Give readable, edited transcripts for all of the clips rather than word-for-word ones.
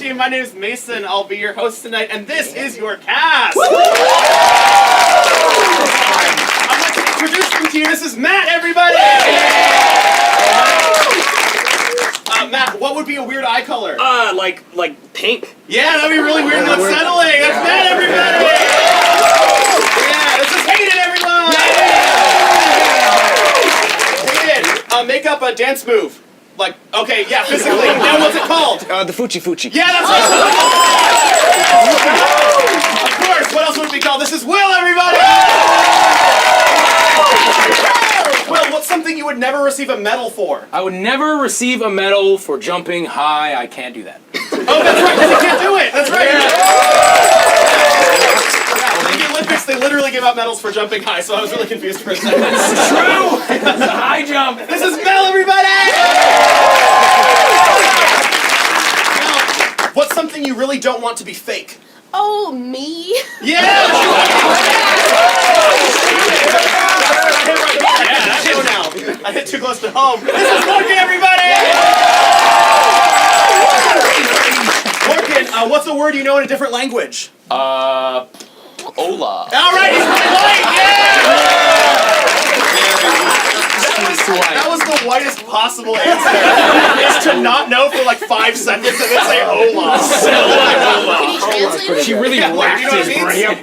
team. My name is Mason. I'll be your host tonight, and this is your cast. I'd like to introduce them to you. This is Matt, everybody. Matt, what would be a weird eye color? Like pink. Yeah, that'd be really weird and unsettling. That's Matt, everybody. Yeah, this is Hayden, everyone. Hayden, make up a dance move. Like, okay, yeah, physically. Now what's it called? The Fuchi Fuchi. Yeah, that's right. Of course, what else would it be called? This is Will, everybody! Will, what's something you would never receive a medal for? I would never receive a medal for jumping high. I can't do that. Oh, that's right, because you can't do it. That's right. Yeah, in the Olympics, they literally give out medals for jumping high, so I was really confused for a second. It's true! It's a high jump. This is Mel, everybody! Mel, what's something you really don't want to be fake? Oh, me? Yeah! I hit too close to home. This is Morgan, everybody! Morgan, what's a word you know in a different language? Hola. All right, he's white, yeah! That was the whitest possible answer. Is to not know for like 5 seconds and then say hola. Can you translate it? She really whacked his brain.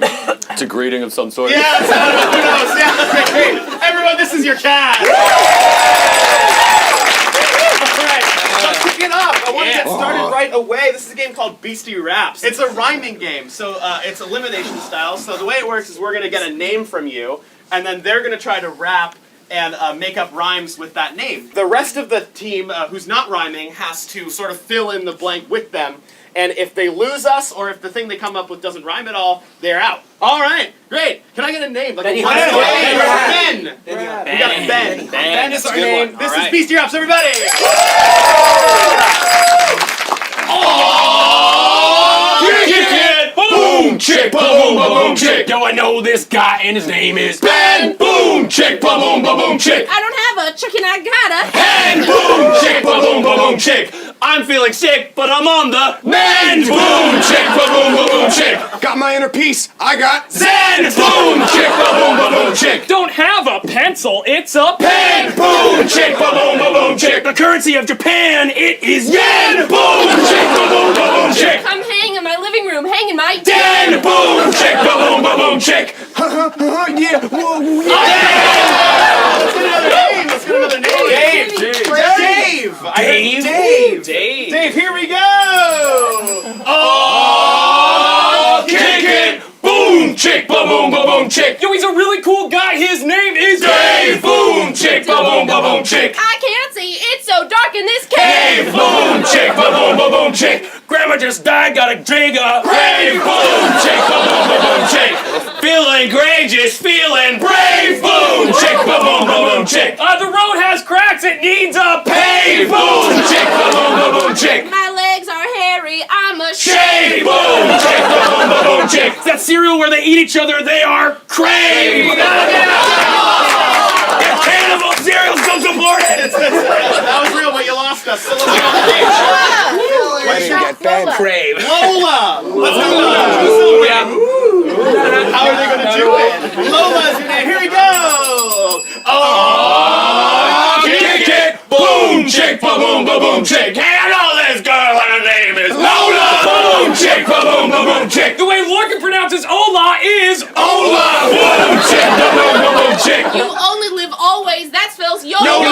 It's a greeting of some sort. Yeah, that's how who knows. Yeah, okay, great. Everyone, this is your cast. Alright, let's kick it off. I want to get started right away. This is a game called Beastie Raps. It's a rhyming game, so it's elimination style. So the way it works is we're going to get a name from you, and then they're going to try to rap and make up rhymes with that name. The rest of the team who's not rhyming has to sort of fill in the blank with them. And if they lose us, or if the thing they come up with doesn't rhyme at all, they're out. All right, great. Can I get a name? Like Ben. We got Ben. Ben is our name. This is Beastie Raps, everybody. Boom, chick, boom, boom, chick. Yo, I know this guy, and his name is Ben. Boom, chick, boom, boom, chick. I don't have a chicken, I got a Ben. Boom, chick, boom, boom, chick. I'm feeling sick, but I'm on the mend. Boom, chick, boom, chick. Got my inner peace. I got Zen. Boom, chick, boom, chick. Don't have a pencil, it's a pen. Boom, chick, boom, chick. The currency of Japan, it is yen. Boom, chick, boom, chick. I'm hanging in my living room, hanging my Den. Boom, chick, boom, chick. yeah. Let's get another name. Dave, here we go. Oh, kick it. Boom, chick, boom, chick. Yo, he's a really cool guy. His name is Dave. Boom, chick, boom, chick. I can't see, it's so dark in this cave. Dave. Boom, chick, boom, chick. Grandma just died, gotta dig a grave. Boom, chick, boom, chick. Feeling courageous, feeling brave. Boom, chick, boom, chick. The road has cracks, it needs a pave. Boom, chick, boom, chick. My legs are hairy, I'm a Shave. Boom, chick, boom, chick. It's that cereal where they eat each other, they are crave. If cannibal cereals don't support it. That was real, but you lost us. Lola. Get Ben. Crave. Lola. Let's go. How are they going to do it? Lola's your name. Here we go. Oh, kick it. Boom, chick, boom, chick. Hey, I know this girl and her name is Lola. Boom, chick, boom, chick. The way Lorcan pronounces Ola is Ola. Boom, chick, boom, chick. You only live always, that spells YOLO. Boom,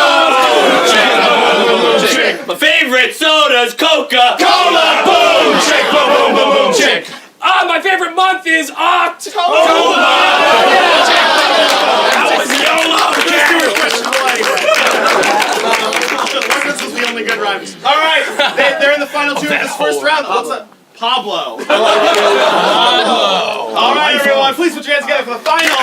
chick. My favorite soda's Coca-Cola. Boom, chick, boom, chick. My favorite month is October. That was YOLO. This was the only good rhymes. All right, they're in the final two of this first round. What's up? Pablo. All right, everyone, please put your hands together for the final.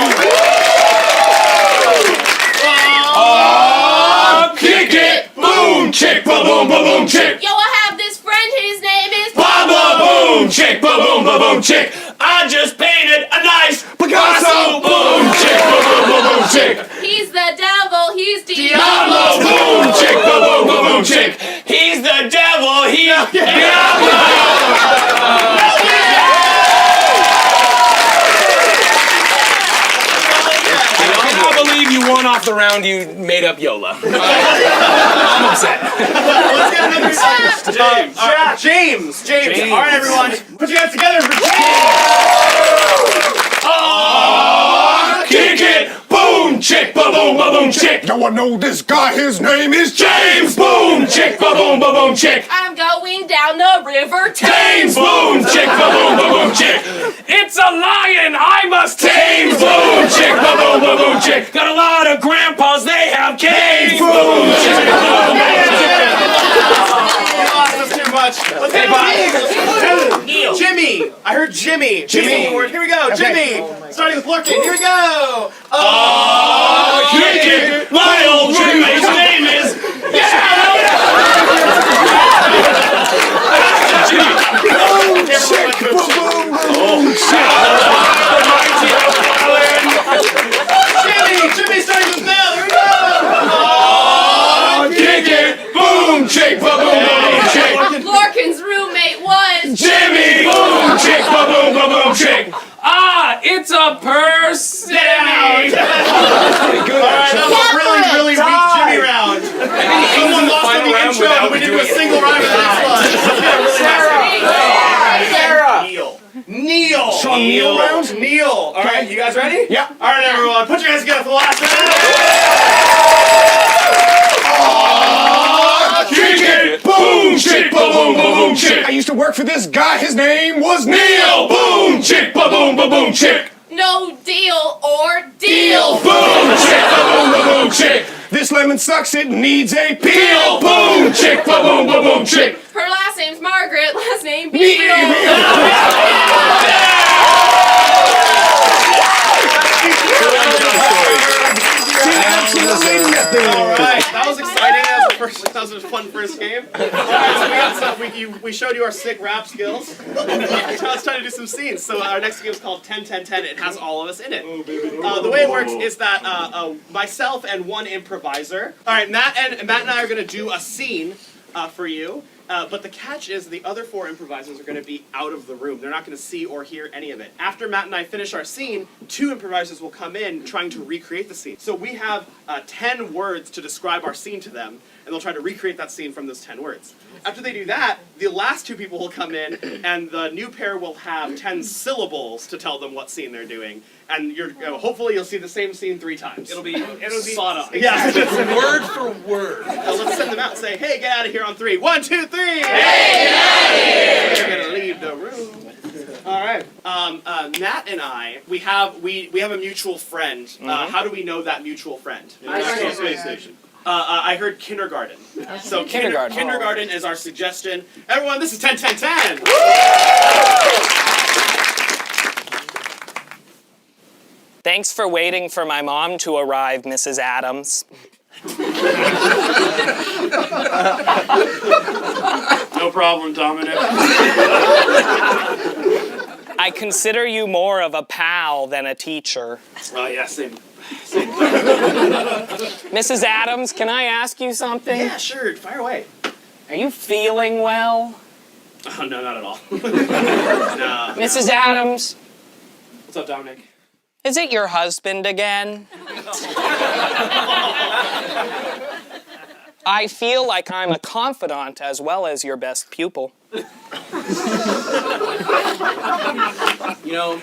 Kick it. Boom, chick, boom, chick. Yo, I have this friend, his name is Pablo. Boom, chick, boom, chick. I just painted a nice Picasso. Boom, chick, boom, chick. He's the devil, he's Diablo. Boom, chick, boom, chick. He's the devil, he's Diablo. half the round you made up YOLO. I'm upset. Let's get another James. James. All right, everyone. Put your hands together for James. Kick it! Boom! Chick! Ba-boom! Ba-boom! Chick! Yo, I know this guy, his name is James! Boom! Chick! Ba-boom! Ba-boom! Chick! I'm going down the river Tame! Boom! Chick! Ba-boom! Ba-boom! Chick! It's a lion! I must tame! Boom! Chick! Ba-boom! Ba-boom! Chick! Got a lot of grandpas, they have canes! Boom! Chick! Ba-boom! Ba-boom! Chick! That's too much. Let's get Neil. Jimmy. I heard Jimmy. Jimmy. Here we go. Jimmy. Starting with Lurkin. Here we go. Kick it! My old roommate's name is... Jimmy starting with Mel. Here we go. Kick it! Boom! Chick! Ba-boom! Ba-boom! Chick! Lorcan's roommate was Jimmy! Boom! Chick! Ba-boom! Ba-boom! Chick! Ah! It's a person! Alright, that was a really weak Jimmy round. Someone lost in the intro, but we didn't do a single rhyme in the next one. Neil. Strong Neil round? Neil. All right, you guys ready? Yeah. All right, everyone, put your hands together for the last round. Kick it! Boom! Chick! Ba-boom! Ba-boom! Chick! I used to work for this guy, his name was Neil! Boom! Chick! Ba-boom! Ba-boom! Chick! no deal or deal. Boom! Chick! Ba-boom! Ba-boom! Chick! This lemon sucks, it needs a peel. Peel! Boom! Chick! Ba-boom! Ba-boom! Chick! Her last name's Margaret, last name Beal. Absolutely nothing. All right, that was exciting. That was a fun first game. All right, so we got stuff. We showed you our sick rap skills. Now it's time to do some scenes. So our next game is called 10-10-10. It has all of us in it. The way it works is that myself and one improviser. All right, Matt and I are going to do a scene for you. But the catch is the other 4 improvisers are going to be out of the room. They're not going to see or hear any of it. After Matt and I finish our scene, 2 improvisers will come in trying to recreate the scene. So we have 10 words to describe our scene to them, and they'll try to recreate that scene from those 10 words. After they do that, the last 2 people will come in, and the new pair will have 10 syllables to tell them what scene they're doing. And hopefully you'll see the same scene 3 times. It'll be spot on. Yeah. Word for word. Let's send them out and say, hey, get out of here on 3. 1, 2, 3! Hey, get out of here! You're gonna leave the room. All right. Matt and I, we have a mutual friend. How do we know that mutual friend? Space station. I heard kindergarten. So kindergarten is our suggestion. Everyone, this is 10-10-10. Thanks for waiting for my mom to arrive, Mrs. Adams. No problem, Dominic. I consider you more of a pal than a teacher. Oh, yeah, same. Mrs. Adams, can I ask you something? Yeah, sure. Fire away. Are you feeling well? Oh, no, not at all. No. Mrs. Adams, What's up, Dominic? is it your husband again? I feel like I'm a confidant as well as your best pupil.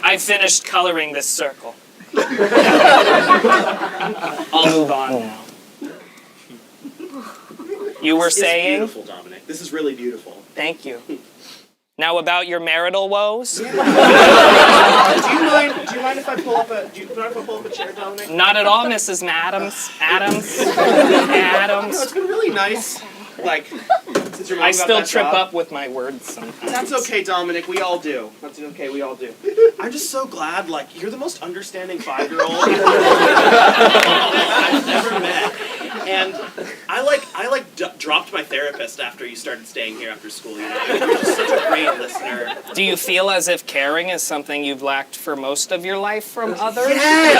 I finished coloring this circle. I'll move on now. You were saying? It's beautiful, Dominic. This is really beautiful. Thank you. Now about your marital woes? Do you mind if I pull up a chair, Dominic? Not at all, Mrs. Adams. Adams. It's been really nice. Since your mom I got still that trip job. up with my words sometimes. That's okay, Dominic. We all do. That's okay. We all do. I'm just so glad. You're the most understanding 5-year-old I've ever met. And I dropped my therapist after you started staying here after school. You're just such a great listener. Do you feel as if caring is something you've lacked for most of your life from others? Yes.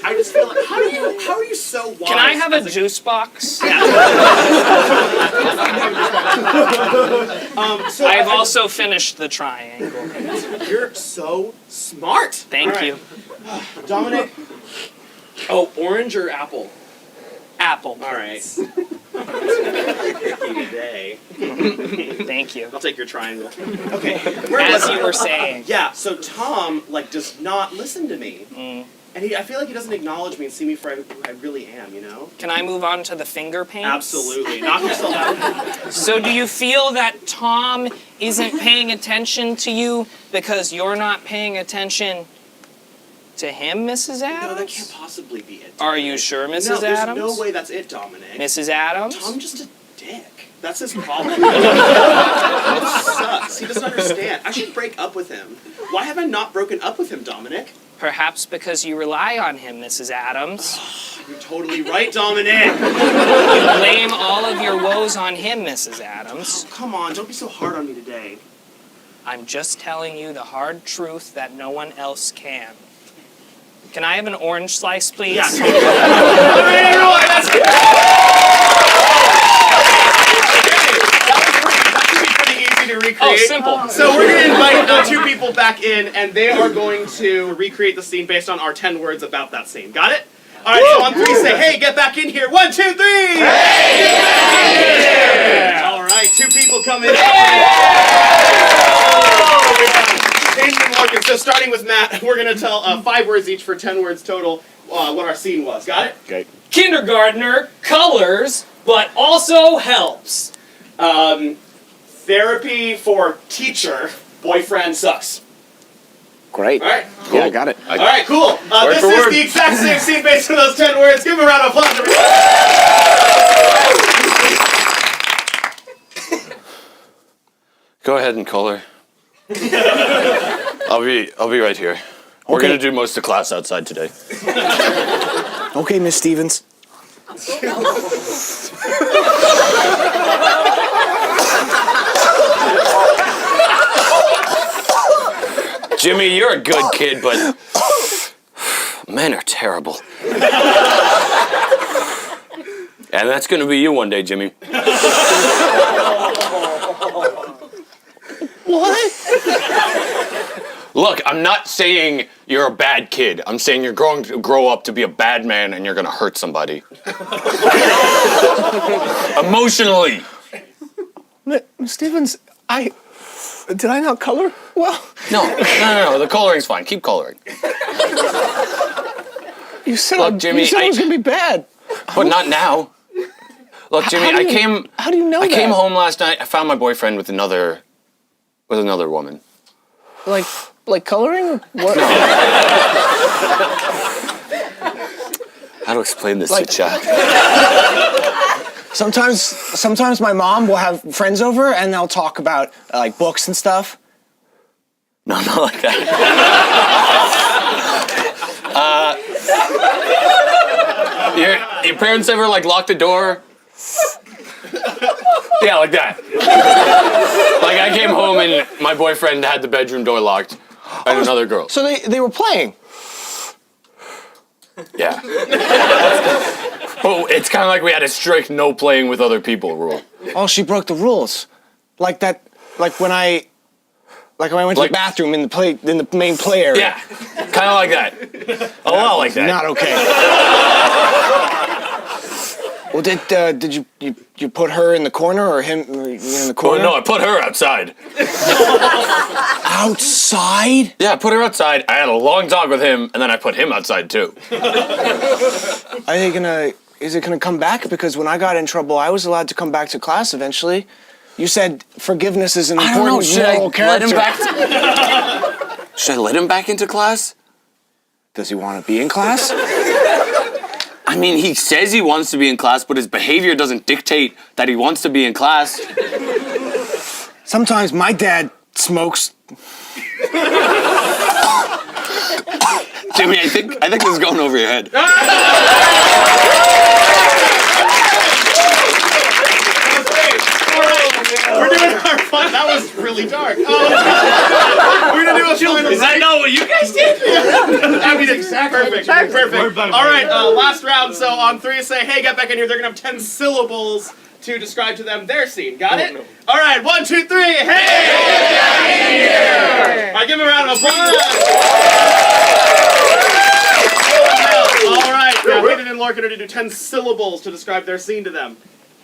I just feel like how are you so wise? Can I have a juice box? I've also finished the triangle. You're so smart. Thank All right. you. Dominic. Oh, orange or apple? Apple. All right. Picky today. Thank you. I'll take your triangle. Okay. Where As was you I? were saying. Yeah. So Tom does not listen to me, and I feel like he doesn't acknowledge me and see me for who I really am. You know? Can I move on to the finger paints? Absolutely. Knock yourself out. So do you feel that Tom isn't paying attention to you because you're not paying attention to him, Mrs. Adams? No, that can't possibly be it. Are you sure, Mrs. No, there's Adams? no way that's it, Dominic. Mrs. Adams? Tom's just a dick. That's his problem. It sucks. He doesn't understand. I should break up with him. Why have I not broken up with him, Dominic? Perhaps because you rely on him, Mrs. Adams. You're totally right, Dominic. You blame all of your woes on him, Mrs. Adams. Come on, don't be so hard on me today. I'm just telling you the hard truth that no one else can. Can I have an orange slice, please? Yeah. That's good. That should be pretty easy to recreate. Oh, simple. So we're going to invite two people back in, and they are going to recreate the scene based on our 10 words about that scene. Got it? All right, so on 3, say, hey, get back in here. 1, 2, 3. Hey, get back in here. All right, 2 people come in. So starting with Matt, we're going to tell 5 words each for 10 words total what our scene was. Got it? Okay. Kindergartner colors, but also helps. Therapy for teacher. Boyfriend sucks. Great. All right. Yeah, I got it. All right, cool. This for is word. the exact same scene based on those 10 words. Give him a round of applause, everybody. Go ahead and color. I'll be right here. We're Okay. gonna do most of class outside today. Okay, Miss Stevens. Jimmy, you're a good kid, but men are terrible. And that's gonna be you one day, Jimmy. What? Look, I'm not saying you're a bad kid. I'm saying you're going to grow up to be a bad man and you're gonna hurt somebody. Emotionally. Miss Stevens, did I not color? Well, No, the coloring's fine. Keep coloring. you said, Look, Jimmy, you said it was gonna be bad. But not now. Look, Jimmy, How do you know I that? came home last night. I found my boyfriend with another woman. Like coloring? Or what? How to explain this to Jack? Sometimes my mom will have friends over and they'll talk about like books and stuff. No, not like that. Your parents ever lock the door? Yeah, like that. Like I came home and my boyfriend had the bedroom door locked and another girl. So they were playing. Yeah. But it's kind of like we had a strict no playing with other people rule. Oh, she broke the rules. Like that. Like when I went to the bathroom in the main play area. Yeah, kind of like that. A lot like that. Not okay. Well, did you put her in the corner or him in the Oh corner? no, I put her outside. Outside? Yeah, I put her outside. I had a long talk with him, and then I put him outside too. Is it gonna come back? Because when I got in trouble, I was allowed to come back to class eventually. You said forgiveness is an important moral character. Should I let him back into class? Does he want to be in class? I mean, he says he wants to be in class, but his behavior doesn't dictate that he wants to be in class. Sometimes my dad smokes. Jimmy, I think this is going over your head. We're doing our fun. That was really dark. We're gonna do a final. Is that not what you guys did? I mean, exactly. Perfect. All right, last round. So on 3, say, hey, get back in here. They're gonna have 10 syllables to describe to them their scene. Got it? All right, 1, 2, 3. Hey! Here! All right, give them a round of applause. All right, now Hayden and Lorcan are to do 10 syllables to describe their scene to them.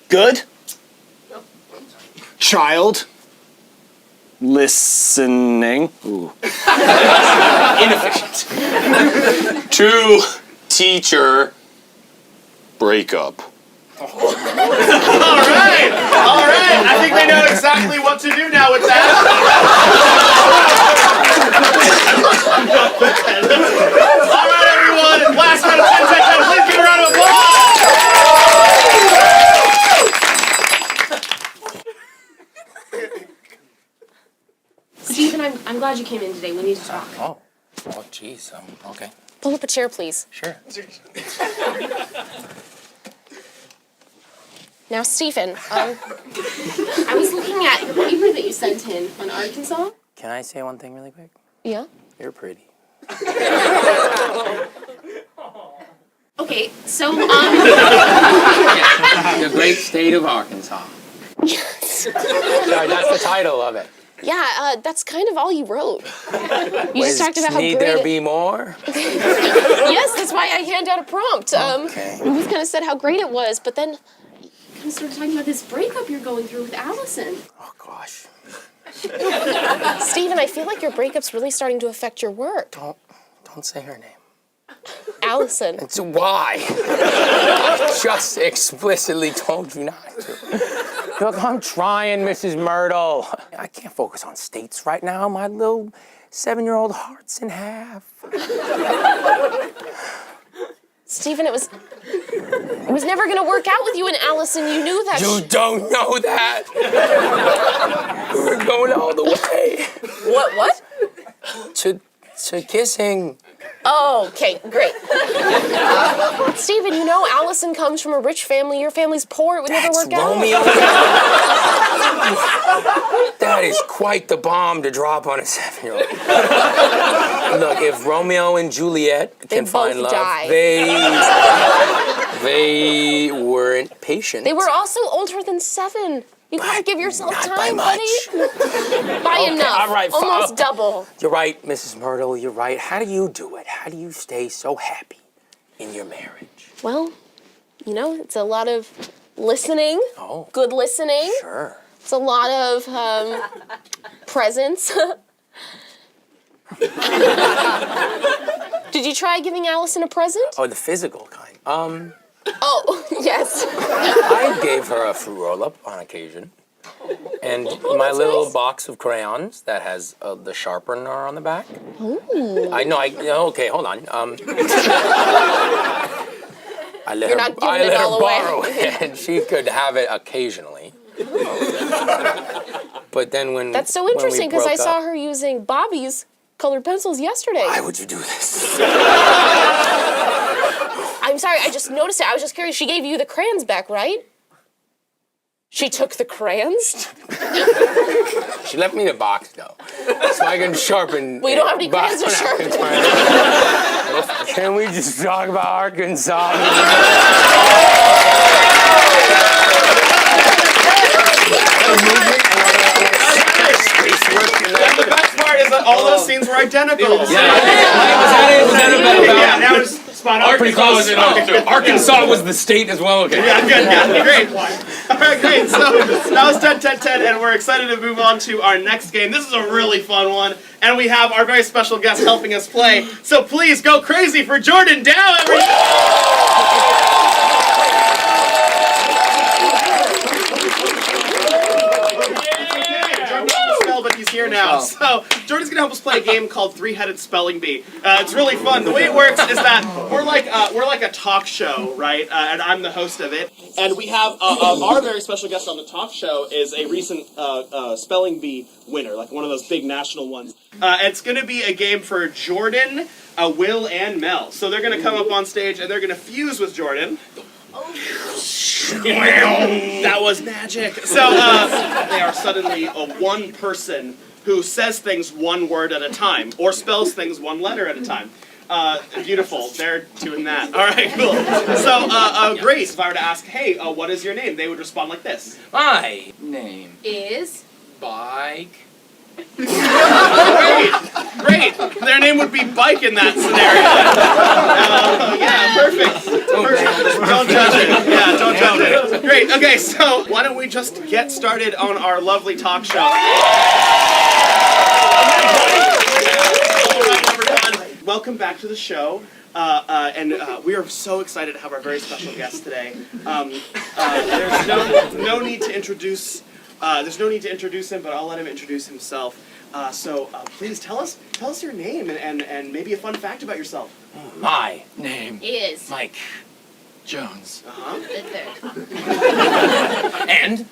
Good. Child. Listening. Ooh. Inefficient. 2 teacher breakup. All right. I think they know exactly what to do now with that. All right, everyone. Last round of 10 seconds. Please give a round of applause. Stephen, I'm glad you came in today. We need to talk. Oh, jeez. Okay. Pull up a chair, please. Sure. Now, Stephen, I was looking at the paper that you sent in on Arkansas. Can I say one thing really quick? Yeah? You're pretty. Okay, so, The great state of Arkansas. yes. Sorry, that's the title of it. Yeah, that's kind of all you wrote. You just talked about how Need great there be more? Yes, that's why I hand out a prompt. Okay. You just kind of said how great it was, but then you kind of started talking about this breakup you're going through with Allison. Oh, gosh. Stephen, I feel like your breakup's really starting to affect your work. Don't say her name. Allison. It's why? I just explicitly told you not to. Look, I'm trying, Mrs. Myrtle. I can't focus on states right now. My little 7-year-old heart's in half. Stephen, it was never gonna work out with you and Allison. You knew that. You don't know that. We're going all the way. What? To kissing. Oh, okay, great. Stephen, you know Allison comes from a rich family. Your family's poor. It would never work out. Romeo. That is quite the bomb to drop on a 7-year-old. Look, if Romeo and Juliet can find both love, die. they weren't patient. They were also older than 7. You gotta give yourself not time, by buddy. much. By enough. all right, Almost double. You're right, Mrs. Myrtle, you're right. How do you do it? How do you stay so happy in your marriage? Well, you know, it's a lot of listening. Oh. Good listening. Sure. It's a lot of presents. Did you try giving Allison a present? Oh, the physical kind. Oh, yes. I gave her a fruit roll-up on occasion. And my little nice. box of crayons that has the sharpener on the back. Ooh. Okay, hold on. I let You're not giving I it let her all away. borrow it, and she could have it occasionally. But then when That's so when we interesting because I broke saw up- her using Bobby's colored pencils yesterday. Why would you do this? I'm sorry, I just noticed it. I was just curious. She gave you the crayons back, right? She took the crayons? She left me the box though, so I can sharpen. We don't have any crayons to sharpen. Can we just talk about Arkansas? And the best part is that all those scenes were identical. Was that about Yeah, that was spot on. pretty close? Arkansas was the state as well. Okay. Yeah, good, yeah, great. All right, great. So that was 10, 10, 10, and we're excited to move on to our next game. This is a really fun one, and we have our very special guest helping us play. So please go crazy for JordanDoww, everyone. But he's here now. So Jordan's gonna help us play a game called Three-Headed Spelling Bee. It's really fun. The way it works is that we're like a talk show, right? And I'm the host of it. And we have our very special guest on the talk show is a recent spelling bee winner, like one of those big national ones. It's gonna be a game for Jordan, Will, and Mel. So they're gonna come up on stage and they're gonna fuse with Jordan. That was magic. So they are suddenly a one person who says things one word at a time, or spells things one letter at a time. Beautiful. They're doing that. All right, cool. So, Grace, if I were to ask, hey, what is your name? They would respond like this. My name. Is. Bike. Great. Their name would be Bike in that scenario. Yeah, perfect. Don't judge it. Yeah, don't judge it. Great. Okay, so why don't we just get started on our lovely talk show? Welcome back to the show, and we are so excited to have our very special guest today. There's no need to introduce. There's no need to introduce him, but I'll let him introduce himself. So please tell us your name and maybe a fun fact about yourself. My name. Is. Mike Jones. The third. And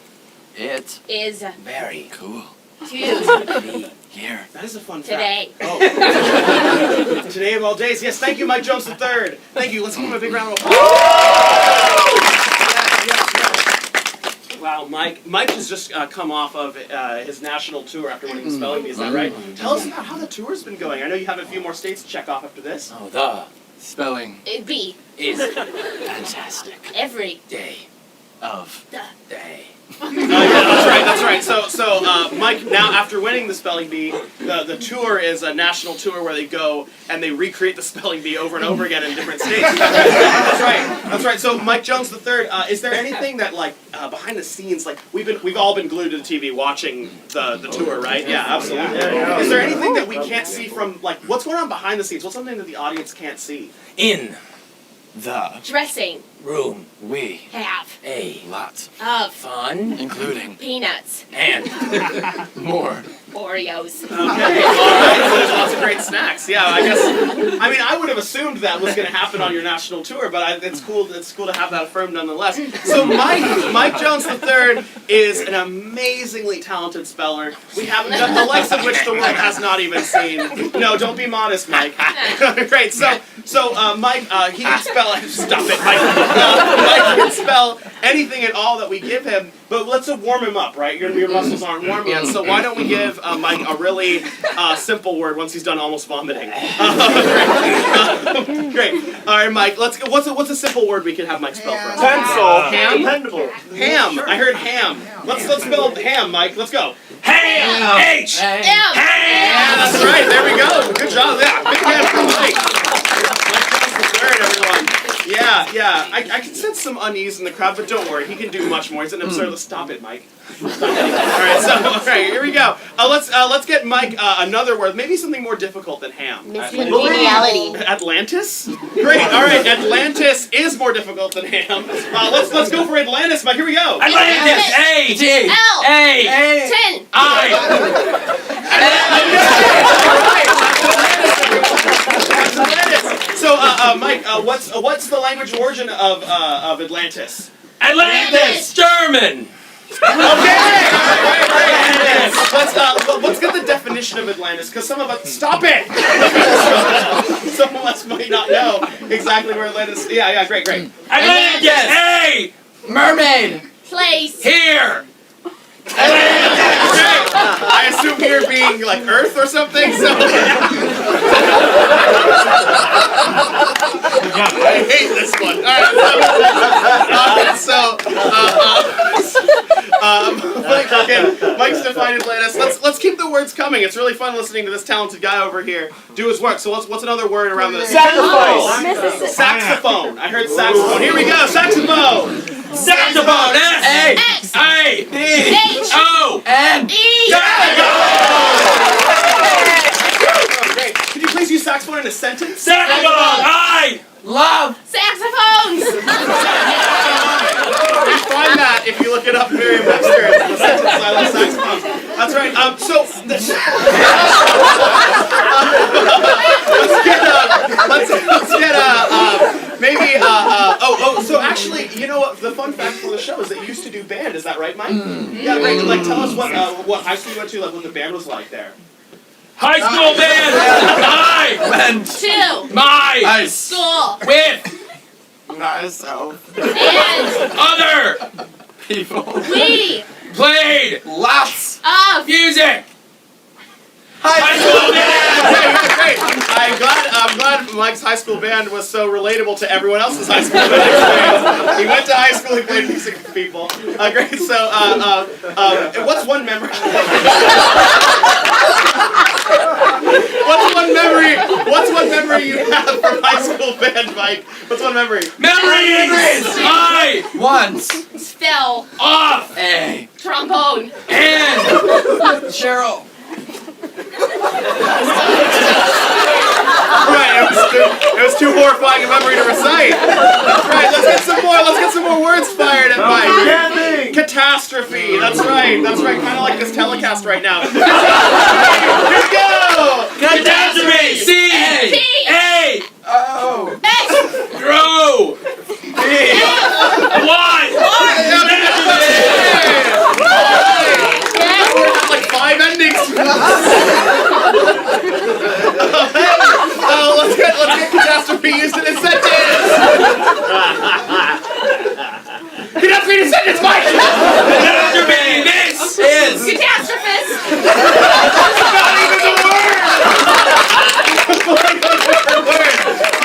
It Is. very cool. To. be here. That is a fun Today. fact. Oh. Today of all days. Yes, thank you, Mike Jones III. Thank you. Let's give him a big round of applause. Wow, Mike has just come off of his national tour after winning the spelling bee. Is that right? Tell us about how the tour's been going. I know you have a few more states to check off after this. Oh, the Spelling Be. is fantastic. Every. Day of The. day. That's right. So, Mike, now after winning the spelling bee, the tour is a national tour where they go and they recreate the spelling bee over and over again in different states. That's right. So, Mike Jones III, is there anything that behind the scenes, we've all been glued to the TV watching the tour, right? Yeah, absolutely. Is there anything that we can't see from what's going on behind the scenes? What's something that the audience can't see? In The Dressing. room. we Have. A lot, Of. fun including Peanuts. and more. Oreos. Okay, all right. So there's lots of great snacks. Yeah, I would have assumed that was going to happen on your national tour, but it's cool. It's cool to have that affirmed nonetheless. So Mike Jones III is an amazingly talented speller. We have the likes of which the world has not even seen. No, don't be modest, Mike. Great. So Mike, he can spell. Stop it, Mike. Mike can spell anything at all that we give him. But let's warm him up, right? Your muscles aren't warm yet, so why don't we give Mike a really simple word once he's done almost vomiting? Great. All right, Mike. Let's go. What's a simple word we can have Mike spell for us? Pencil. Ham. I heard ham. Let's spell ham, Mike. Let's go. Ham. H. M. Yeah, that's right. There we go. Good job. Yeah. Big hand for Mike. Mike Jones III, everyone. Yeah. I can sense some unease in the crowd, but don't worry. He can do much more. He's an absurd. Stop it, Mike. Stop it. All right, here we go. Let's get Mike another word. Maybe something more difficult than ham. Miss Congeniality. Atlantis? Great. All right, Atlantis is more difficult than ham. Let's go for Atlantis, Mike. Here we go. Atlantis. A. T. L. A. 10. I. So, Mike, what's the language origin of Atlantis? Atlantis. German. Okay. Right. Let's get the definition of Atlantis, because some of us stop it. Some of us might not know exactly where Atlantis. Yeah. Great. Atlantis. A. mermaid. Place. Here. I assume here being like Earth or something. So. I hate this one. All right, Mike's defined Atlantis. Let's keep the words coming. It's really fun listening to this talented guy over here do his work. So what's another word around the Sacrifice. Saxophone. I heard saxophone. Here we go. Saxophone. Saxophone. S. A. X. A. B. H. O. N. E. Great. Could you please use saxophone in a sentence? Saxophone. I. Love. Saxophones. You find that if you look it up in Merriam-Webster. It's the sentence I love saxophones. That's right. So actually, you know what? The fun fact for the show is that you used to do band. Is that right, Mike? Yeah, great. Tell us what high school you went to, what the band was like there. High school band. I went To. my School. with Myself. And. other People. We. played Lots. Of. music. High High school band. Great. I'm glad Mike's high school band was so relatable to everyone else's high school band experience. He went to high school, he played music for people. Great. So, what's one memory? What's one memory you have from high school band, Mike? What's one memory? Memories! I Once. Fell. off A. Trombone. and Cheryl. Right, it was too horrifying a memory to recite. That's right. Let's get some more words fired at Mike. Catastrophe. That's right. Kind of like this telecast right now. Here we go. catastrophe. C T. A Oh. S. grow. Y. We're at like 5 endings. Let's get catastrophe used in a sentence. Catastrophe in a sentence, Mike. Catastrophe. This Is. Catastrophist. Not even the word.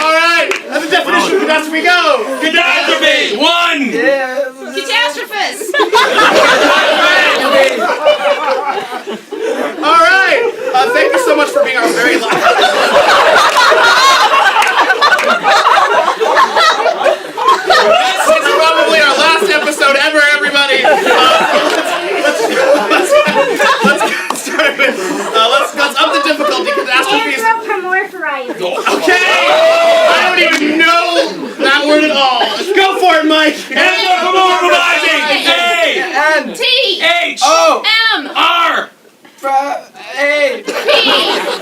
All right, that's the definition of catastrophe. Go. catastrophe. One. Catastrophist. All right. Thank you so much for being our very last. This is probably our last episode ever, everybody. Let's get started with. Let's up the difficulty. Catastrophe is. Okay. I don't even know that word at all. Go for it, Mike. Anthropomorphizing. A N. T. H O. M. R A. P.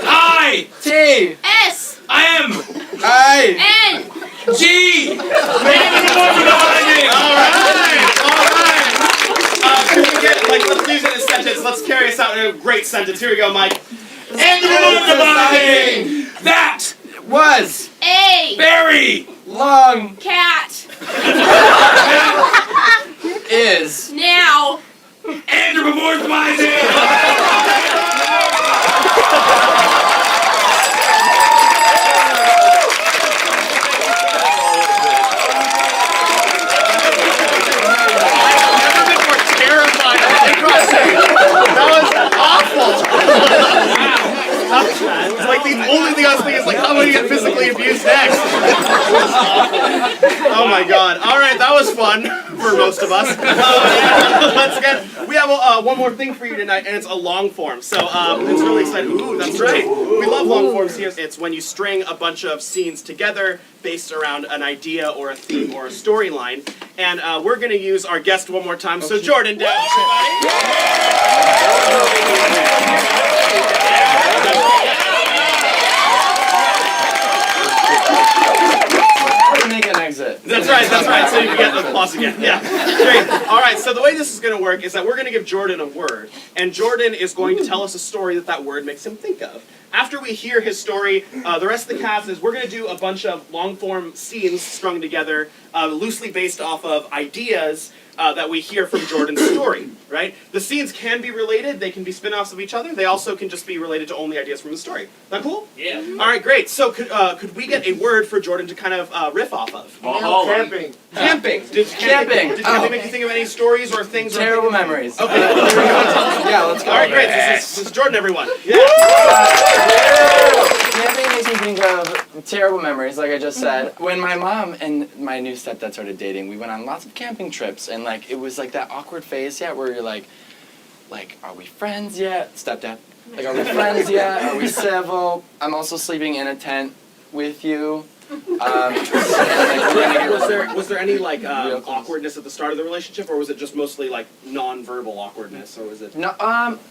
I T. S. M I. N. G. Anthropomorphizing. All right. Can we get let's use it in a sentence. Let's carry us out in a great sentence. Here we go, Mike. Anthropomorphizing. That Was. A. very Long. Cat. Is. Now. anthropomorphizing. Never been more terrified of improv stage. That was awful. It was like the only thing I was thinking is like, how am I gonna get physically abused next? Oh my god. All right, that was fun for most of us. We have one more thing for you tonight, and it's a long form. So it's really exciting. Ooh, that's right. We love long forms here. It's when you string a bunch of scenes together based around an idea or a theme or a storyline. And we're gonna use our guest one more time. So Jordan, Doww, Make an exit. That's right, so you can get the applause again. Yeah, great. All right, so the way this is going to work is that we're going to give Jordan a word, and Jordan is going to tell us a story that word makes him think of. After we hear his story, the rest of the cast is we're going to do a bunch of long-form scenes strung together, loosely based off of ideas that we hear from Jordan's story, right? The scenes can be related, they can be spin-offs of each other, they also can just be related to only ideas from the story. That cool? Yeah. All right, great. So could we get a word for Jordan to kind of riff off of? Camping. Camping. Did Camping. camping make you think of any stories or things? Terrible memories. Okay. Yeah, let's go. All right, great. This is Jordan, everyone. Yeah. Camping makes me think of terrible memories, like I just said. When my mom and my new stepdad started dating, we went on lots of camping trips, and like it was like that awkward phase yet where you're like, are we friends yet? Stepdad. Like, are we friends yet? Are we civil? I'm also sleeping in a tent with you. Was there any like Real close. awkwardness at the start of the relationship, or was it just mostly like non-verbal awkwardness, or was it? No,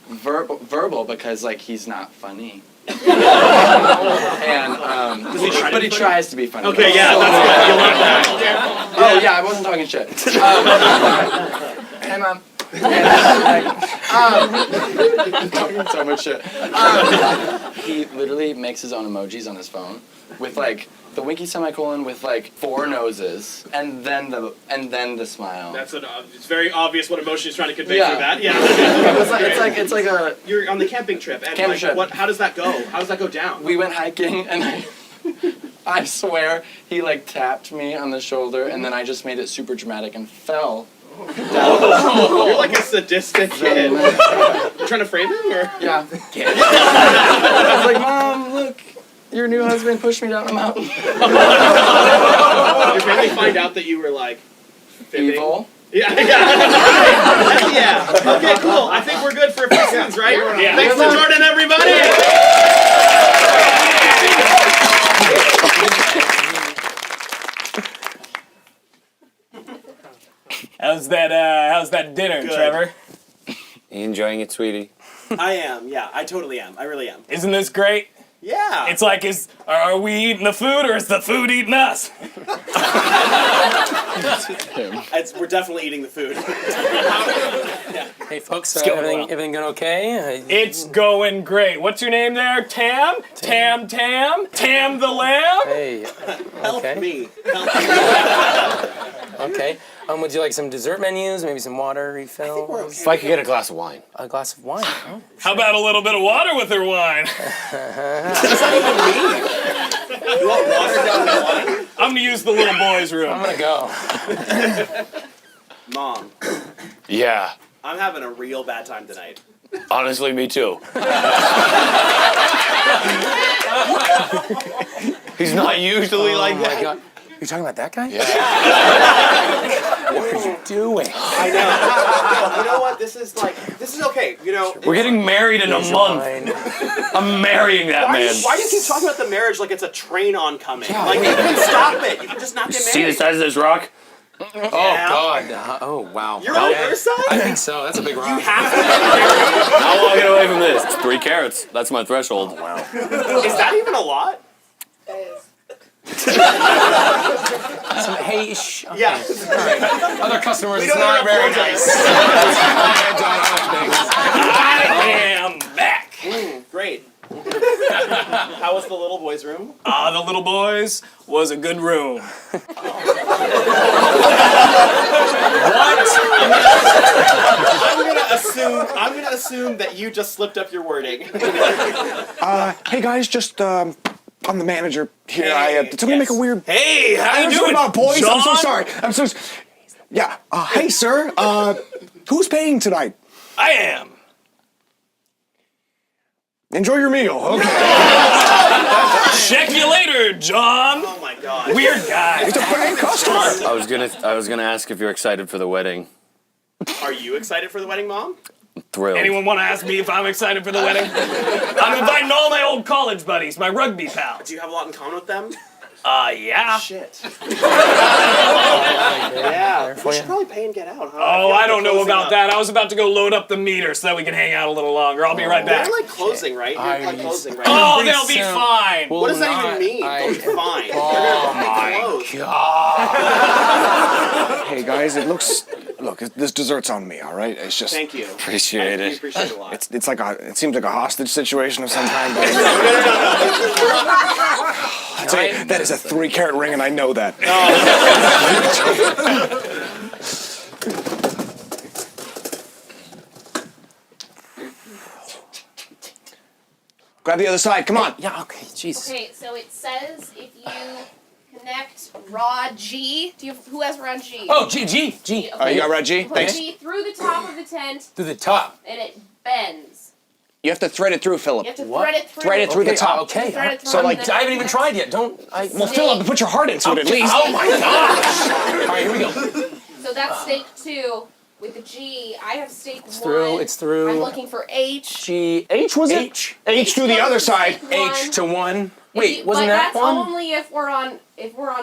verbal because like he's not funny. And Does he try to but be he funny? tries to be funny. Okay, yeah, that's good. You love that. Oh yeah, I wasn't talking shit. Hey mom. I'm talking so much shit. He literally makes his own emojis on his phone. with like the winky semicolon with like 4 noses, and then the smile. That's it's very obvious what emotion he's trying to convey Yeah. through that. Yeah. It's like a. You're on the camping trip, and Camping like, trip. how does that go? How does that go down? We went hiking, and I swear he like tapped me on the shoulder, and then I just made it super dramatic and fell. You're like a sadistic kid. You're trying to frame him, or? Yeah. I was like, Mom, look, your new husband pushed me down the mountain. Your family find out that you were like fibbing? Evil. Yeah. Yeah. Okay, cool. I think we're good for a few seconds, right? Yeah. Thanks to Jordan, everybody. How's that dinner, Good. Trevor? You enjoying it, sweetie? I am. Yeah, I totally am. I really am. Isn't this great? Yeah. It's like, are we eating the food or is the food eating us? We're definitely eating the food. Hey, folks, going everything going okay? It's going great. What's your name there? Tam? Tam the lamb? Hey, Help okay. me. Okay. Would you like some dessert menus? Maybe some water refill? If I could get a glass of wine. A glass of wine. Oh, How about a little bit of water with her wine? You want water down the line? I'm gonna use the little boy's room. I'm gonna go. Mom, Yeah. I'm having a real bad time tonight. Honestly, me too. He's not usually like Oh that. my God. You're talking about that guy? Yeah. What are you doing? I know. You know what? This is okay. You know. We're getting married in a month. Fine. I'm marrying that Why man. do you keep talking about the marriage like it's a train oncoming? Like, you can stop it. You can just not get married. See the size of this rock? Oh, God. Oh, wow. You're on your side? I think so. That's a big rock. You have to get married? I'm walking away from this. It's 3 carats. That's my threshold. Wow. Is that even a lot? Hey, shh. Okay. Yeah. Other customers, We it's don't not have very a nice. I am back. Great. How was the little boy's room? The little boys was a good room. I'm gonna assume that you just slipped up your wording. Hey guys, just I'm the manager here. Hey, Did somebody make a weird? Hey, how you doing, about boys? John? I'm so sorry. Yeah. Hey sir. Who's paying tonight? I am. Enjoy your meal. Okay. Check you later, John. Oh my god. Weird guy. It's a paying customer. I was gonna ask if you're excited for the wedding. Are you excited for the wedding, Mom? Thrilled. Anyone want to ask me if I'm excited for the wedding? I'm inviting all my old college buddies, my rugby pals. Do you have a lot in common with them? Yeah. Shit. Yeah. We should probably pay and get out, huh? Oh, I don't know about that. I was about to go load up the meter so that we can hang out a little longer. I'll be right back. They're like closing, right? You're like closing, right? Oh, Pretty they'll be soon. fine. What does that even mean? They'll be fine. Oh my Hey guys, look, this dessert's on me. All right, it's just. Thank you. Appreciate We it. appreciate it a lot. It's like it seems like a hostage situation of some kind. But I'd say that is a 3-carat ring, and I know that. Grab the other side. Come on. Yeah, okay, Jesus. Okay, so it says if you connect rod G. Who has rod G? Oh, G. Okay. You got Reggie? Put Thanks. G through the top of the tent, To the top. and it bends. You have to thread it through, Philip. You have to What? thread it through. Thread it through the top. Okay. Thread it through So, and like, then I haven't even connect. tried yet. Well, Philip, put your heart into it at least. Oh my gosh! All right, here we go. So that's stake 2 with the G. I have stake 1. It's through. I'm looking for H. G. H was it? H. H through the other side. H to 1. If Wait, you- wasn't but that that's one? only if we're on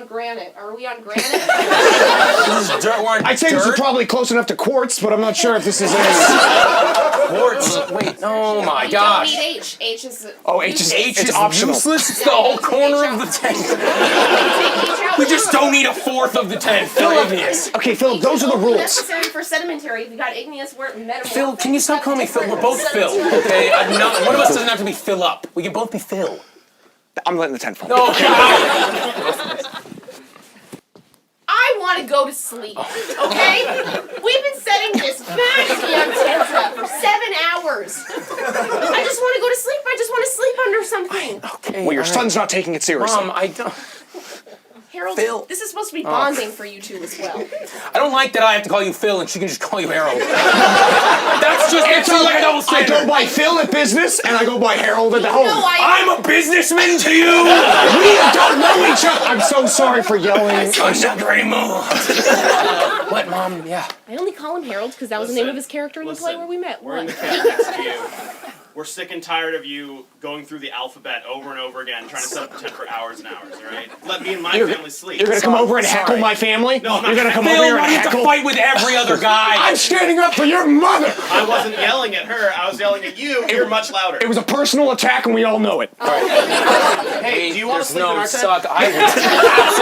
granite. Are we on granite? This is dirt. We're on I'd say this is dirt. probably close enough to quartz, but I'm not sure if this is any. Quartz. Wait, oh my You gosh. don't need H. H is. Oh, H is H it's is optional. useless. It's the whole corner of the tent. We just don't need a fourth of the tent. Igneous. Okay, Philip, those are the rules. Necessary for sedimentary. We got igneous. We're metamorphic. Phil, can you stop calling me Phil? We're both Phil, okay? One of us doesn't have to be Phil up. We can both be Phil. I'm letting the tent fall. No. I want to go to sleep, okay? We've been setting this goddamn tent up for 7 hours. I just want to go to sleep. I just want to sleep under something. Okay. Well, your all right. son's not taking it seriously. Mom, I don't. Harold, Phil. this is supposed to be bonding for you two as well. I don't like that I have to call you Phil and she can just call you Harold. That's just it's like a double I standard. go by Phil at business, and I go by Harold at the home. No, I'm a businessman to you. We don't know each other. I'm so sorry for yelling. Such a great move. What, Mom? Yeah. I only call him Harold because that was the name of his character in the play where we met. We're in the What? camp next to you. We're sick and tired of you going through the alphabet over and over again, trying to set up the tent for hours and hours, all right? Let me and my family sleep. You're gonna come over and heckle my family? No, I'm not. You're gonna come Phil, over here why and do you have to heckle? fight with every other guy? I'm standing up for your mother. I wasn't yelling at her. I was yelling at you. You're much louder. It was a personal attack, and we all know it. Hey, do you want to sleep in our tent? suck. I would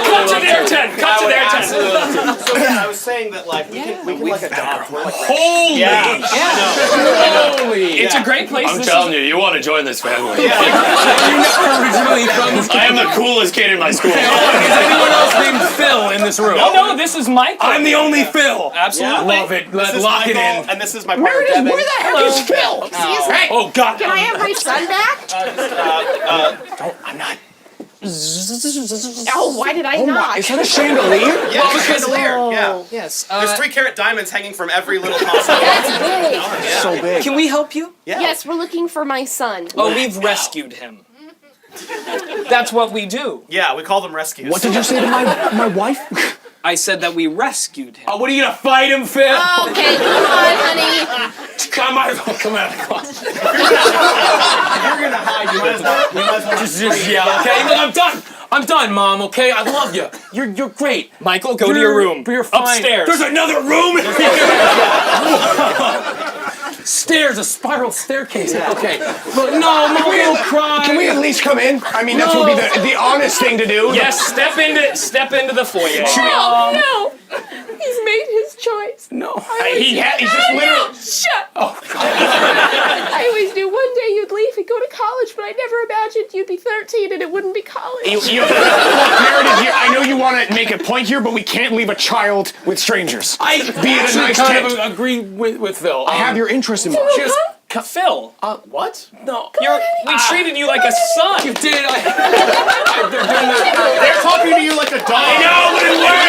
Come to their tent. Come to their tent. So yeah, I was saying that like we can like adopt. We're like Holy yeah. Holy! It's a great place. I'm telling you, you want to join this family. You're not originally from this I am the coolest kid in my school. Is anyone else named Phil in this room? Oh no, this is Michael. I'm the only Phil. Absolutely. Love it. This Let's is lock it Michael, in. and this is my partner Devin. Where the heck is Phil? Excuse me. Oh God. Can I have my son back? I'm not. Oh, why did I not? Is that a chandelier? Yeah, it's a chandelier. Yeah. Yes. There's 3-carat diamonds hanging from every little possible. That's big. So big. Can we help you? Yeah. Yes, we're looking for my son. Oh, we've rescued him. That's what we do. Yeah, we call them rescues. What did you say to my wife? I said that we rescued him. Oh, what are you gonna fight him, Phil? Okay, come on, honey. Come on, come out of the closet. If you're gonna hide, you might as well Just yell, okay? Look, I'm done. I'm done, Mom. Okay, I love you. You're great. Michael, go to your room. You're fine. Upstairs. There's another room. Stairs, a spiral staircase. Okay. Look, no, Mom, don't cry. Can we at least come in? I mean, that would be the honest thing to do. Yes, step into the foyer. No, he's made his choice. No. He's just literally. Shut. Oh God. I always knew one day you'd leave and go to college, but I never imagined you'd be 13 and it wouldn't be college. Look, Meredith, here, I know you want to make a point here, but we can't leave a child with strangers. I Be it a actually nice kind tent. of agree with Phil. I have your interest in mind. Just Phil, What? no. we treated you like a son. You did. They're talking to you like a dog. I know, but it worked.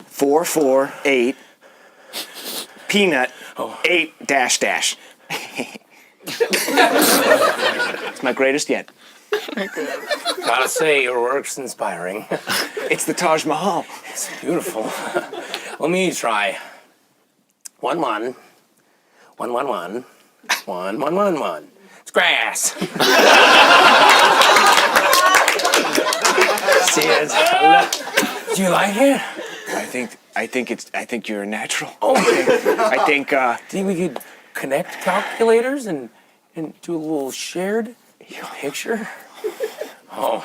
4, 4, 8. Peanut. 8 dash dash. It's my greatest yet. Gotta say, your work's inspiring. It's the Taj Mahal. It's beautiful. Let me try. 1 1 1 1 1 1 1 1 1. It's grass. See it? Do you like it? I think you're a natural. Oh, I think think we could connect calculators and do a little shared picture? Oh.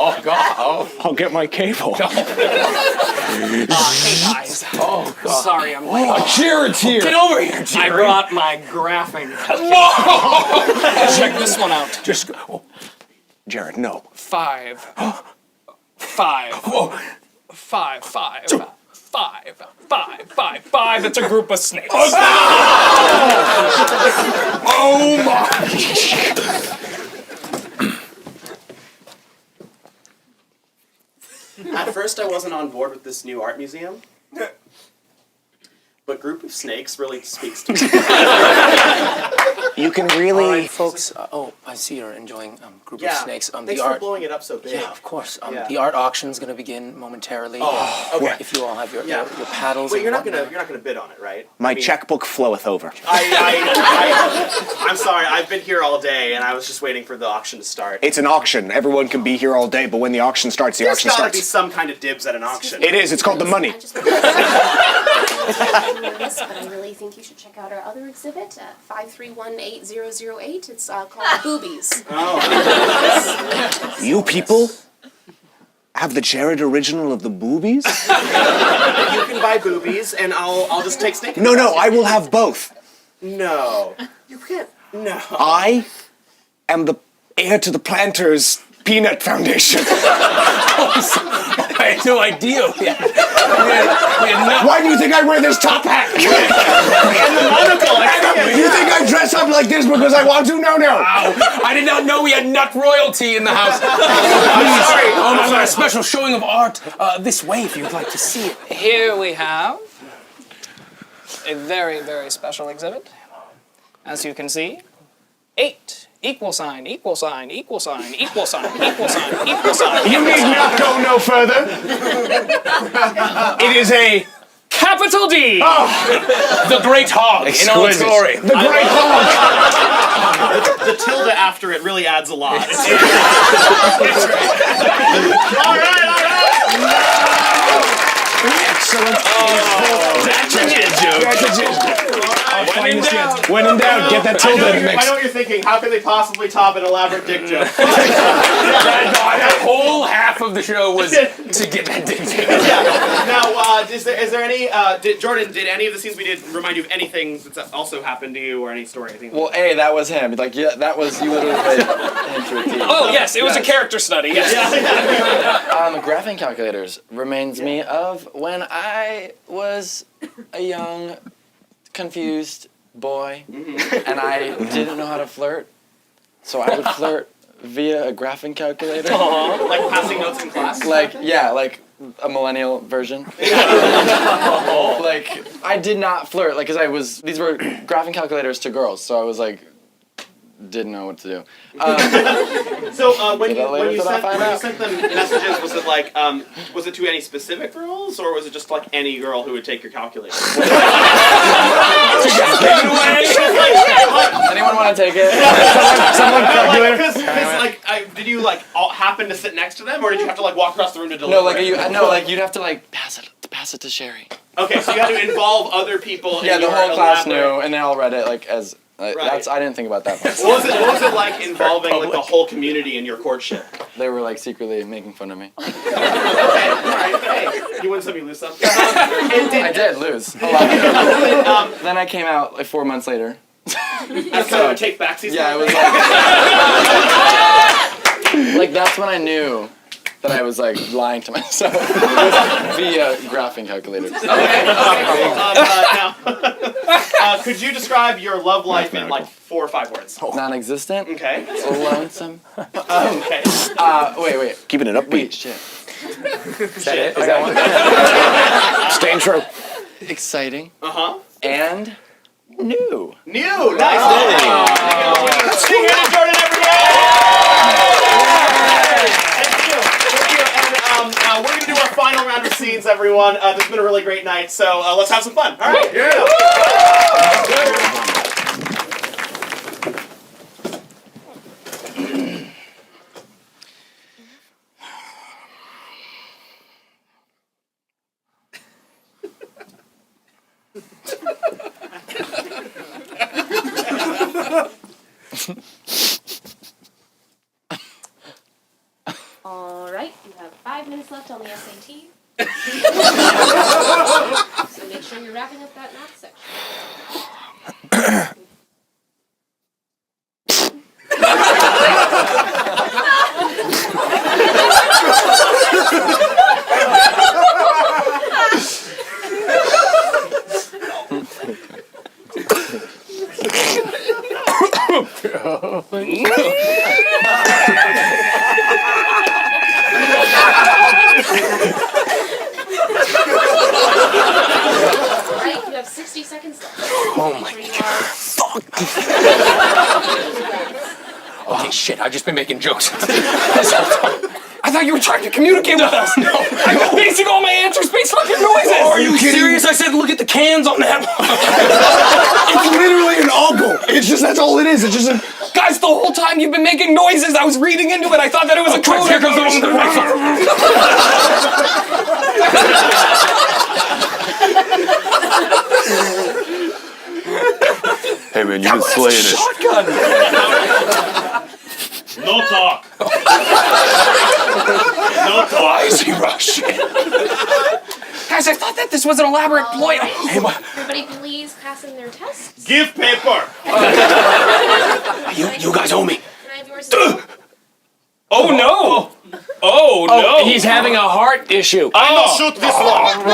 Oh God. Oh. I'll get my cable. Hey guys. Oh God. Sorry, I'm late. Jared's here. Get over here, I Jerry. brought my graphing. Whoa! Check this one out. Just go. Jared, no. 5. 5. Whoa. 5. 5. 5. 5. 5. 5. It's a group of snakes. Oh my. At first, I wasn't on board with this new art museum, but Group of Snakes really speaks to me. You can really. Folks, I see you're enjoying Group of Snakes. Thanks the for art. blowing it up so big. Yeah, of course. Yeah. The art auction's gonna begin momentarily. Oh, okay. If you all have your Yeah. paddles. Wait, and you're not whatnot. gonna bid on it, right? My I mean, checkbook floweth over. I'm sorry. I've been here all day, and I was just waiting for the auction to start. It's an auction. Everyone can be here all day, but when the auction starts, the There's auction gotta be starts. some kind of dibs at an auction. It is. It's called the money. I just but I really think you should check out our other exhibit, 5318008. It's called Boobies. You people have the Jared original of the boobies? You can buy boobies, and I'll just take steak. No, I will have both. No. You can't. No. I am the heir to the Planters Peanut Foundation. I had no idea. We had Why do you think I wear this top hat? And the monocle. You think I dress up like this because I want to? No. I did not know we had nut royalty in the house. I'm sorry. Oh my God, a special showing of art this way if you'd like to see it. Here we have a very, very special exhibit. As you can see, 8 equal sign, equal sign, equal sign, equal sign, equal sign, equal sign. You need not go no further. It is a Capital D! The Great Hog in all its glory. the Great Hog. The tilde after it really adds a lot. All right. Excellent. That's a jizz joke. When in doubt, get that I tilde know, in the I mix. know what you're thinking. How can they possibly top an elaborate dick joke? That whole half of the show was to get that dick joke. Now, is there any? Jordan, did any of the scenes we did remind you of anything that's also happened to you or any story? I think. Well, A, that was him. Like, yeah, that was you literally played him to a T. Oh, yes, it was a character study. Yes. Graphing calculators reminds me of when I was a young, confused boy, and I didn't know how to flirt, so I would flirt via a graphing calculator. Like passing notes in class. Like a millennial version. Like I did not flirt, like, because these were graphing calculators to girls, so I was like, didn't know what to do. So when you sent them messages, was it like was it to any specific girls or was it just like any girl who would take your calculator? Anyone want to take it? Did you happen to sit next to them or did you have to walk across the room to deliver? No, you'd have to pass it to Sherry. Okay, so you had to involve other people. Yeah, in the your whole class elaborate- knew, and they all read it as. Right. I didn't think about that part. What was it like involving the whole community in your courtship? They were secretly making fun of me. Okay, all right, hey, you win some, you lose some. I did lose a lot. Then I came out 4 months later. That's kind of a take backsies. Yeah, it was like that's when I knew that I was lying to myself via graphing calculators. Okay. Now, could you describe your love life in 4 or 5 words? Non-existent. Okay. Lonesome. Okay. Wait. Keeping it upbeat. Wait, shit. Is that it? Is that one? Staying true. Exciting. And New. new. Nice. Let's sing it, Jordan, everybody. Thank you. And we're gonna do our final round of scenes, everyone. This has been a really great night, so let's have some fun. All right. Yeah. All right, you have 5 minutes left on the SAT. So make sure you're wrapping up that math section. Alright, you have 60 seconds left. Oh my God. Fuck. Okay, shit, I've just been making jokes. I thought you were trying to communicate with us. No. I'm basing all my answers based on your noises. Oh, are you serious? I said look at the cans on that one. It's literally an ogle. It's just, that's all it is. It's just a... Guys, the whole time you've been making noises, I was reading into it. I thought that it was a code. Here comes the one with the rifle. Hey man, you've been slaying it. Shotgun. No talk. No Why is he rushing? Guys, I thought that this was an elaborate ploy. Everybody please pass in their tests. Give paper. You guys owe me. Can I have yours? too? Oh no! Oh no! He's having a heart issue. I'll shoot this one.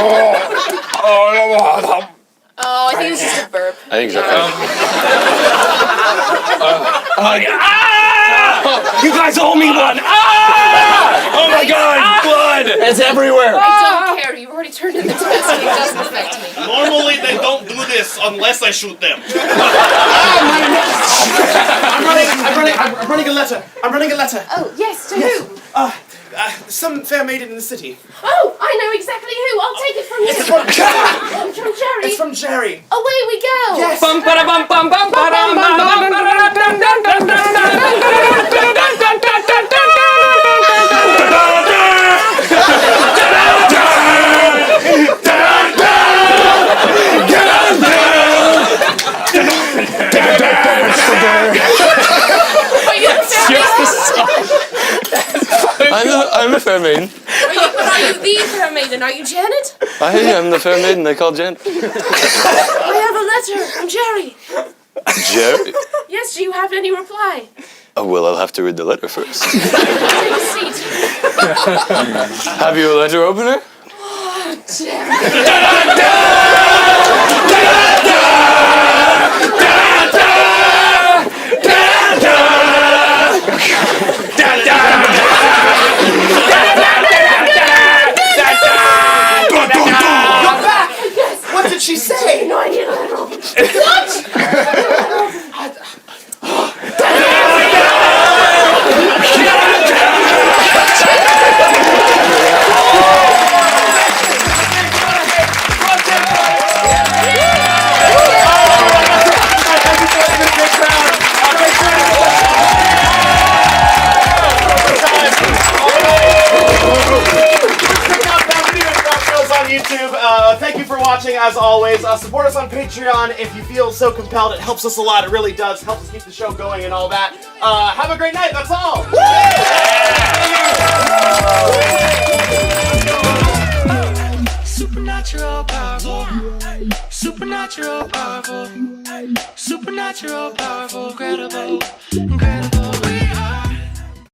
Oh, I think it was just a burp. I think so. You guys owe me one! Ah! Oh my God! Blood! It's everywhere. I don't care. You've already turned in the test. It doesn't affect me. Normally they don't do this unless I shoot them. I'm running a letter. I'm running a letter. Oh, yes, to who? Some fair maiden in the city. Oh, I know exactly who. I'll take it from you. It's from From Jerry. It's from Jerry. Away we go. Yes. Bum ba bum bum bum ba dum bum bum ba dum dum dum dum I'm a fair maiden. Are you the fair maiden? Are you Janet? I am the fair maiden they call Jen. I have a letter from Jerry. Jerry? Yes, do you have any reply? Oh, well, I'll have to read the letter first. Take a seat. Have you a letter opener? What did she say? No idea what letter opener. On YouTube. Thank you for watching as always. Support us on Patreon if you feel so compelled. It helps us a lot. It really does. Helps us keep the show going and all that. Have a great night. That's all. Supernatural powerful. Supernatural powerful. Supernatural powerful. Incredible. Incredible.